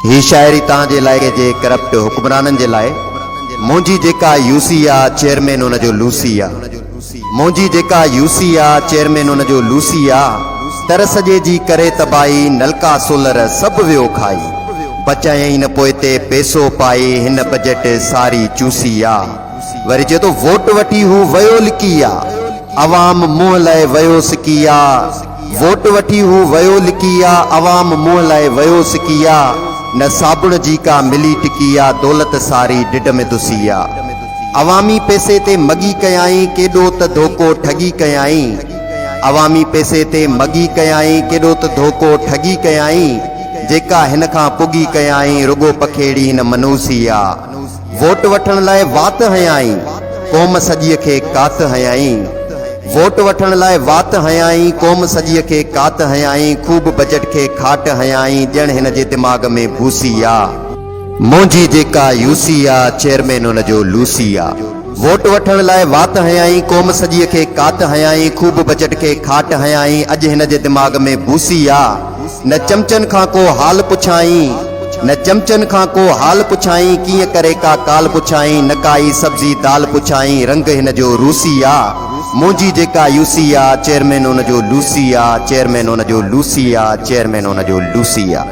ही शायरी तांजे लाए जे करप्ट हुक्मरानन जे लाए। मुंहिंजी जेका यूसी आ चेयरमैन उन जो लूसी आ। मुंहिंजी जेका यूसी आ चेयरमैन उन जो लूसी आ। तरस जे जी करे तबाही नलका सोलर सब वियो खाई। बचायई न पोइ ते पैसो पाए हिन बजट सारी चूसी आ। वरी चए तो वोट वठी हू वयो लिकी आ। अवाम मुंह लाए वयो सिकी आ। वोट वठी हू वयो लिकी आ। अवाम मुंह लाए वयो सिकी आ। न साबुण जी का मिली टिकी आ। दौलत सारी डिड में दुसी आ। अवामी पैसे ते मगी कयाई केॾो त धोखो ठगी कयाई। अवामी पैसे ते मगी कयाई केॾो त धोखो ठगी कयाई। जेका हिन खां पुगी कयाई रुगो पखेड़ी हिन मनूसी आ। वोट वठण लाइ वात हयाई क़ौम सॼीअ खे कात हयाई। वोट वठण लाइ वात हयाई क़ौम सॼीअ खे कात हयाई। खूब बजट खे खाट हयाई ॼण हिन जे दिमाग़ में भूसी आ। मुंहिंजी जेका यूसी आ चेयरमैन उन जो लूसी आ। वोट वठण लाइ वात हयाई क़ौम सॼीअ खे कात हयाई। खूब बजट खे खाट हयाई अॼु हिन जे दिमाग़ में भूसी आ। न चमचन खां को हाल पुछाई। न चमचन खां को हाल पुछाई। कीअं करे का काल पुछाई। न काई सब्जी दाल पुछाई रंग हिन जो रूसी आ। मुंहिंजी जेका यूसी आ चेयरमैन उन जो लूसी आ। चेयरमैन उन जो लूसी आ। चेयरमैन उन जो लूसी आ।